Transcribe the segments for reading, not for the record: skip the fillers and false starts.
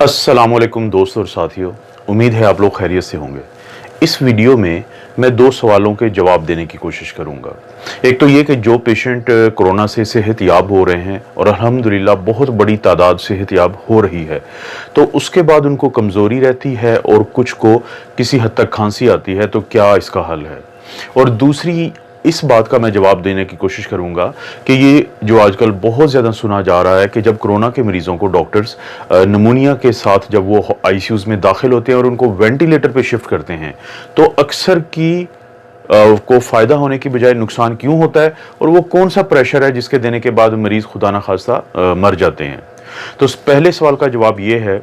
अस्सलामुअलैकुम दोस्तों और साथियों, उम्मीद है आप लोग खैरियत से होंगे। इस वीडियो में मैं दो सवालों के जवाब देने की कोशिश करूंगा। एक तो ये कि जो पेशेंट कोरोना से सेहतयाब हो रहे हैं और अल्हम्दुलिल्लाह बहुत बड़ी तादाद सेहतयाब हो रही है, तो उसके बाद उनको कमज़ोरी रहती है और कुछ को किसी हद तक खांसी आती है, तो क्या इसका हल है। और दूसरी इस बात का मैं जवाब देने की कोशिश करूंगा कि ये जो आजकल बहुत ज़्यादा सुना जा रहा है कि जब कोरोना के मरीज़ों को डॉक्टर्स नमूनिया के साथ जब वो आईसीयूज़ में दाखिल होते हैं और उनको वेंटिलेटर पे शिफ्ट करते हैं, तो अक्सर को फ़ायदा होने की बजाय नुकसान क्यों होता है, और वो कौन सा प्रेशर है जिसके देने के बाद मरीज़ खुदा न खास्ता मर जाते हैं। तो पहले सवाल का जवाब ये है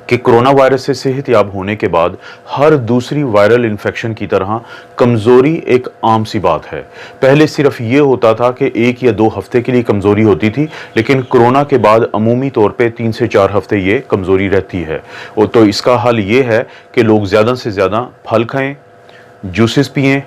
कि कोरोना वायरस से सेहतयाब होने के बाद हर दूसरी वायरल इन्फेक्शन की तरह कमज़ोरी एक आम सी बात है। पहले सिर्फ ये होता था कि 1 या 2 हफ्ते के लिए कमज़ोरी होती थी, लेकिन कोरोना के बाद अमूमी तौर पे 3 से 4 हफ्ते ये कमज़ोरी रहती है। और तो इसका हल ये है कि लोग ज़्यादा से ज़्यादा फल खाएँ, जूसेस पिएँ,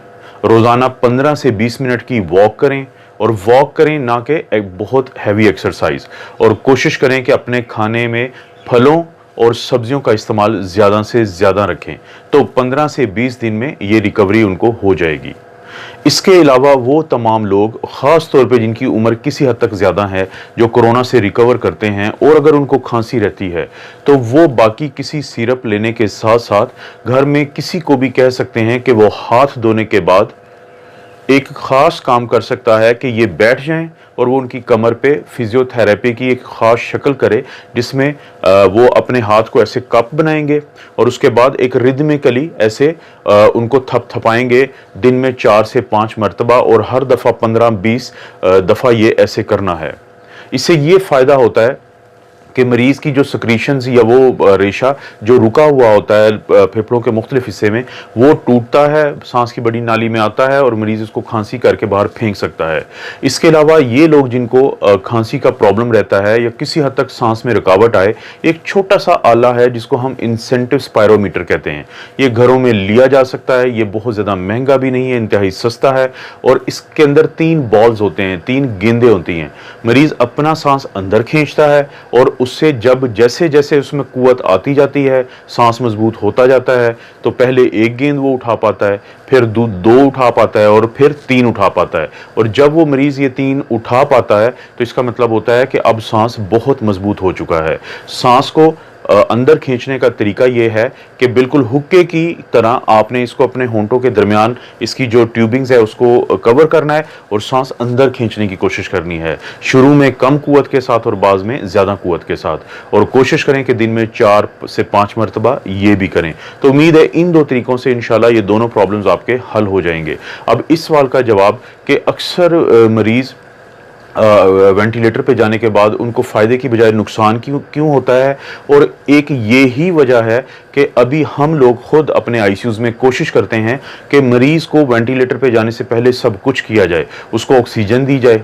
रोज़ाना 15 से 20 मिनट की वॉक करें, और वॉक करें ना कि एक बहुत हैवी एक्सरसाइज, और कोशिश करें कि अपने खाने में फलों और सब्जियों का इस्तेमाल ज़्यादा से ज़्यादा रखें, तो 15 से 20 दिन में ये रिकवरी उनको हो जाएगी। इसके अलावा वो तमाम लोग, ख़ास तौर पे जिनकी उम्र किसी हद तक ज़्यादा है, जो कोरोना से रिकवर करते हैं और अगर उनको खांसी रहती है, तो वो बाकी किसी सिरप लेने के साथ साथ घर में किसी को भी कह सकते हैं कि वो हाथ धोने के बाद एक ख़ास काम कर सकता है कि ये बैठ जाएं और वो उनकी कमर पे फिजियोथेरेपी की एक ख़ास शक्ल करे, जिसमें वो अपने हाथ को ऐसे कप बनाएंगे और उसके बाद एक रिदमिकली ऐसे उनको थपथपाएंगे दिन में 4 से 5 मरतबा, और हर दफ़ा 15-20 दफ़ा ये ऐसे करना है। इससे ये फ़ायदा होता है कि मरीज़ की जो सिक्रीशंस या वो रेशा जो रुका हुआ होता है फेफड़ों के मुख्तलिफ हिस्से में, वो टूटता है, सांस की बड़ी नाली में आता है और मरीज़ उसको खांसी करके बाहर फेंक सकता है। इसके अलावा ये लोग जिनको खांसी का प्रॉब्लम रहता है या किसी हद तक सांस में रुकावट आए, एक छोटा सा आला है जिसको हम इंसेंटिव स्पायरोमीटर कहते हैं। ये घरों में लिया जा सकता है, ये बहुत ज़्यादा महंगा भी नहीं है, इंतहाई सस्ता है, और इसके अंदर 3 बॉल्स होते हैं, 3 गेंदें होती हैं। मरीज़ अपना सांस अंदर खींचता है और उससे जब जैसे जैसे उसमें कुव्वत आती जाती है, सांस मजबूत होता जाता है, तो पहले 1 गेंद वो उठा पाता है, फिर 2 उठा पाता है और फिर 3 उठा पाता है। और जब वो मरीज़ ये 3 उठा पाता है, तो इसका मतलब होता है कि अब सांस बहुत मजबूत हो चुका है। सांस को अंदर खींचने का तरीका ये है कि बिल्कुल हुक्के की तरह आपने इसको अपने होंठों के दरमियान इसकी जो ट्यूबिंग्स है उसको कवर करना है और सांस अंदर खींचने की कोशिश करनी है। शुरू में कम कुव्वत के साथ और बाद में ज़्यादा कुव्वत के साथ, और कोशिश करें कि दिन में 4 से 5 मरतबा ये भी करें। तो उम्मीद है इन 2 तरीकों से इंशाल्लाह ये दोनों प्रॉब्लम्स आपके हल हो जाएंगे। अब इस सवाल का जवाब कि अक्सर मरीज़ वेंटिलेटर पे जाने के बाद उनको फ़ायदे की बजाय नुकसान क्यों होता है, और एक ये ही वजह है कि अभी हम लोग खुद अपने आईसीयूज़ में कोशिश करते हैं कि मरीज़ को वेंटिलेटर पे जाने से पहले सब कुछ किया जाए। उसको ऑक्सीजन दी जाए,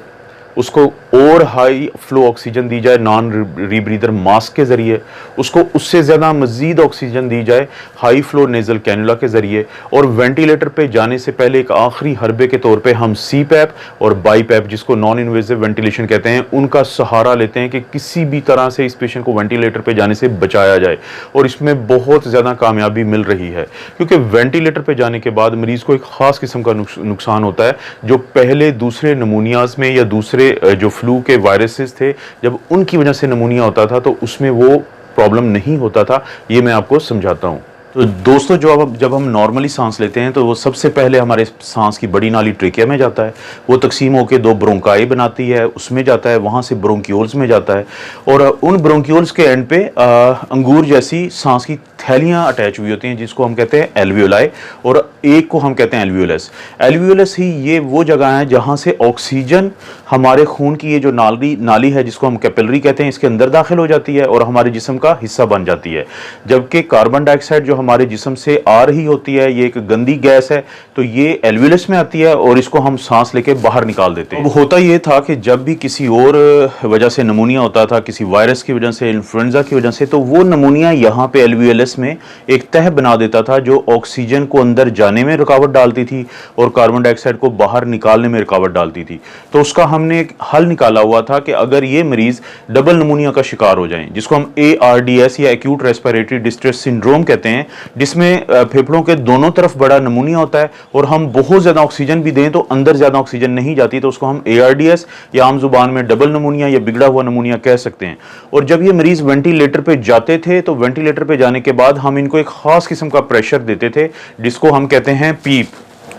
उसको और हाई फ्लो ऑक्सीजन दी जाए नॉन रीब्रीदर मास्क के ज़रिए, उसको उससे ज़्यादा मज़ीद ऑक्सीजन दी जाए हाई फ्लो नेज़ल कैनुला के ज़रिए, और वेंटिलेटर पे जाने से पहले एक आखिरी हरबे के तौर पे हम CPAP और BiPAP, जिसको नॉन इन्वेसिव वेंटिलेशन कहते हैं, उनका सहारा लेते हैं कि किसी भी तरह से इस पेशेंट को वेंटिलेटर पे जाने से बचाया जाए। और इसमें बहुत ज़्यादा कामयाबी मिल रही है, क्योंकि वेंटिलेटर पे जाने के बाद मरीज़ को एक ख़ास किस्म का नुकसान होता है, जो पहले दूसरे नमूनियाज़ में या दूसरे जो फ्लू के वायरसेस थे, जब उनकी वजह से नमूनिया होता था तो उसमें वो प्रॉब्लम नहीं होता था। ये मैं आपको समझाता हूँ। तो दोस्तों, जब हम नॉर्मली सांस लेते हैं तो वो सबसे पहले हमारे सांस की बड़ी नाली ट्रेकिया में जाता है, वो तकसीम होकर 2 ब्रोंकाई बनाती है, उसमें जाता है, वहाँ से ब्रोंक्यूल्स में जाता है, और उन ब्रोंक्यूल्स के एंड पे अंगूर जैसी सांस की थैलियाँ अटैच हुई होती हैं, जिसको हम कहते हैं एल्वियोलाई, और एक को हम कहते हैं एल्वियोलस। एल्वियोलस ही ये वो जगह है जहाँ से ऑक्सीजन हमारे खून की ये जो नाली है, जिसको हम कैपिलरी कहते हैं, इसके अंदर दाखिल हो जाती है और हमारे जिस्म का हिस्सा बन जाती है। जबकि कार्बन डाइऑक्साइड जो हमारे जिस्म से आ रही होती है, ये एक गंदी गैस है, तो ये एल्वियोलस में आती है और इसको हम सांस लेके बाहर निकाल देते हैं। अब होता ये था कि जब भी किसी और वजह से नमूनिया होता था, किसी वायरस की वजह से, इन्फ्लुएंजा की वजह से, तो वो नमूनिया यहाँ पे एल्वियोलस में एक तह बना देता था जो ऑक्सीजन को अंदर जाने में रुकावट डालती थी और कार्बन डाइऑक्साइड को बाहर निकालने में रुकावट डालती थी। तो उसका हमने एक हल निकाला हुआ था कि अगर ये मरीज डबल निमोनिया का शिकार हो जाएं, जिसको हम ARDS या एक्यूट रेस्पिरेटरी डिस्ट्रेस सिंड्रोम कहते हैं, जिसमें फेफड़ों के दोनों तरफ बड़ा नमूनिया होता है और हम बहुत ज्यादा ऑक्सीजन भी दें तो अंदर ज्यादा ऑक्सीजन नहीं जाती, तो उसको हम ARDS या आम जुबान में डबल नमूनिया या बिगड़ा हुआ नमूनिया कह सकते हैं। और जब ये मरीज वेंटिलेटर पे जाते थे तो वेंटिलेटर पे जाने के बाद हम इनको एक खास किस्म का प्रेशर देते थे जिसको हम कहते हैं पीप।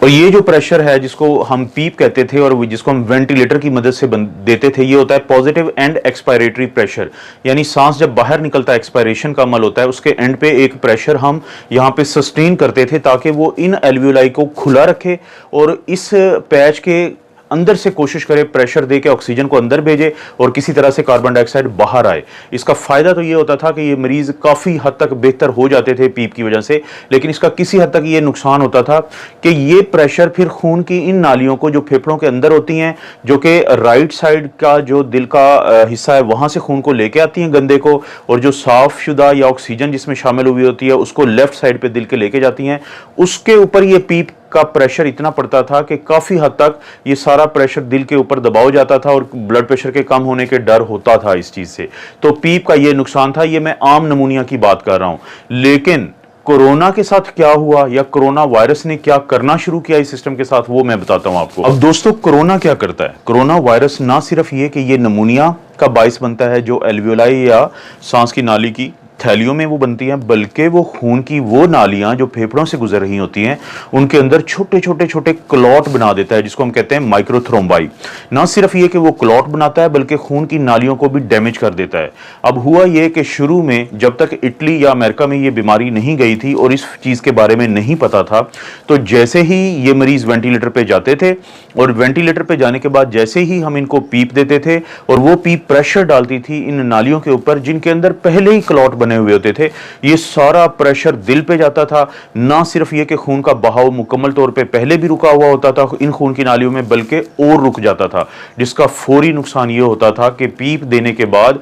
और ये जो प्रेशर है जिसको हम पीप कहते थे और जिसको हम वेंटिलेटर की मदद से देते थे, ये होता है पॉजिटिव एंड एक्सपायरेटरी प्रेशर, यानी सांस जब बाहर निकलता है, एक्सपायरेशन का अमल होता है, उसके एंड पे एक प्रेशर हम यहाँ पे सस्टेन करते थे ताकि वो इन एल्वियोलाई को खुला रखे और इस पैच के अंदर से कोशिश करे प्रेशर दे के ऑक्सीजन को अंदर भेजे और किसी तरह से कार्बन डाइऑक्साइड बाहर आए। इसका फायदा तो ये होता था कि ये मरीज काफी हद तक बेहतर हो जाते थे पीप की वजह से, लेकिन इसका किसी हद तक ये नुकसान होता था कि ये प्रेशर फिर खून की इन नालियों को जो फेफड़ों के अंदर होती हैं, जो कि राइट साइड का जो दिल का हिस्सा है वहां से खून को लेके आती हैं गंदे को, और जो साफ शुदा या ऑक्सीजन जिसमें शामिल हुई होती है उसको लेफ्ट साइड पे दिल के लेके जाती हैं। उसके ऊपर ये पीप का प्रेशर इतना पड़ता था कि काफी हद तक ये सारा प्रेशर दिल के ऊपर दबाव जाता था और ब्लड प्रेशर के कम होने के डर होता था इस चीज से। तो पीप का ये नुकसान था। ये मैं आम नमूनिया की बात कर रहा हूं, लेकिन कोरोना के साथ क्या हुआ या कोरोना वायरस ने क्या करना शुरू किया इस सिस्टम के साथ, वो मैं बताता हूं आपको। अब दोस्तों, कोरोना क्या करता है? कोरोना वायरस ना सिर्फ ये कि ये नमूनिया का बाइस बनता है जो एल्वियोलाई या सांस की नाली की थैलियों में वो बनती हैं, बल्कि वो खून की वो नालियां जो फेफड़ों से गुजर रही होती हैं उनके अंदर छोटे छोटे छोटे क्लॉट बना देता है जिसको हम कहते हैं माइक्रोथ्रोम्बाई। ना सिर्फ ये कि वो क्लॉट बनाता है बल्कि खून की नालियों को भी डैमेज कर देता है। अब हुआ ये कि शुरू में जब तक इटली या अमेरिका में ये बीमारी नहीं गई थी और इस चीज के बारे में नहीं पता था, तो जैसे ही ये मरीज वेंटिलेटर पे जाते थे और वेंटिलेटर पे जाने के बाद जैसे ही हम इनको पीप देते थे और वो पीप प्रेशर डालती थी इन नालियों के ऊपर जिनके अंदर पहले ही क्लॉट बने हुए होते थे, ये सारा प्रेशर दिल पे जाता था। ना सिर्फ ये कि खून का बहाव मुकम्मल तौर पे पहले भी रुका हुआ होता था इन खून की नालियों में, बल्कि और रुक जाता था, जिसका फौरी नुकसान ये होता था कि पीप देने के बाद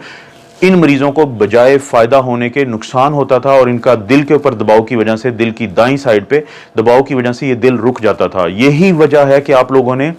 इन मरीजों को बजाय फायदा होने के नुकसान होता था और इनका दिल के ऊपर दबाव की वजह से, दिल की दाईं साइड पे दबाव की वजह से ये दिल रुक जाता था। यही वजह है कि आप लोगों ने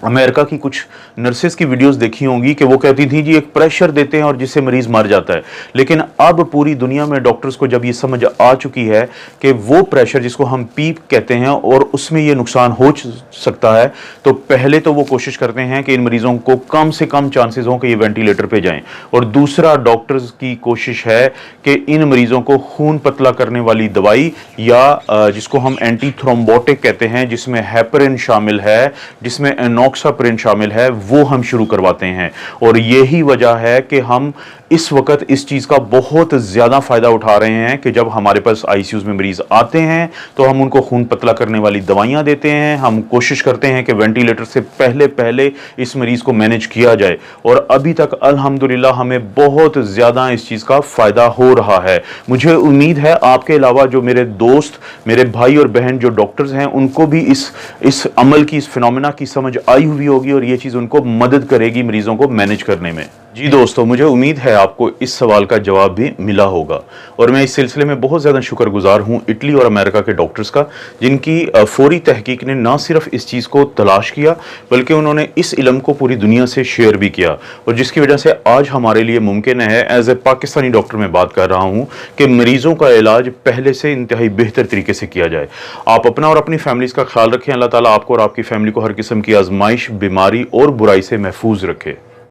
अमेरिका की कुछ नर्सेस की वीडियोस देखी होंगी कि वो कहती थी जी एक प्रेशर देते हैं और जिससे मरीज मर जाता है। लेकिन अब पूरी दुनिया में डॉक्टर्स को जब ये समझ आ चुकी है कि वो प्रेशर जिसको हम पीप कहते हैं और उसमें ये नुकसान हो सकता है, तो पहले तो वो कोशिश करते हैं कि इन मरीजों को कम से कम चांसेस हों कि ये वेंटिलेटर पे जाएं, और दूसरा डॉक्टर्स की कोशिश है कि इन मरीजों को खून पतला करने वाली दवाई या जिसको हम एंटी थ्रोम्बोटिक कहते हैं, जिसमें हेपरिन शामिल है, जिसमें एनॉक्साप्रिन शामिल है, वो हम शुरू करवाते हैं। और यही वजह है कि हम इस वक्त इस चीज का बहुत ज्यादा फायदा उठा रहे हैं कि जब हमारे पास आईसीयूज में मरीज आते हैं तो हम उनको खून पतला करने वाली दवाइयां देते हैं। हम कोशिश करते हैं कि वेंटिलेटर से पहले पहले इस मरीज को मैनेज किया जाए, और अभी तक अल्हम्दुलिल्लाह हमें बहुत ज्यादा इस चीज का फायदा हो रहा है। मुझे उम्मीद है आपके अलावा जो मेरे दोस्त, मेरे भाई और बहन जो डॉक्टर्स हैं, उनको भी इस अमल की, इस फिनोमेना की समझ आई हुई होगी और ये चीज उनको मदद करेगी मरीजों को मैनेज करने में। जी दोस्तों, मुझे उम्मीद है आपको इस सवाल का जवाब भी मिला होगा, और मैं इस सिलसिले में बहुत ज़्यादा शुक्रगुजार हूँ इटली और अमेरिका के डॉक्टर्स का, जिनकी फौरी तहकीक ने ना सिर्फ इस चीज़ को तलाश किया बल्कि उन्होंने इस इल्म को पूरी दुनिया से शेयर भी किया, और जिसकी वजह से आज हमारे लिए मुमकिन है, एज ए पाकिस्तानी डॉक्टर मैं बात कर रहा हूँ, कि मरीज़ों का इलाज पहले से इंतहाई बेहतर तरीके से किया जाए। आप अपना और अपनी फैमिलीज़ का ख्याल रखें। अल्लाह ताला आपको और आपकी फैमिली को हर किस्म की आजमाइश, बीमारी और बुराई से महफूज रखे।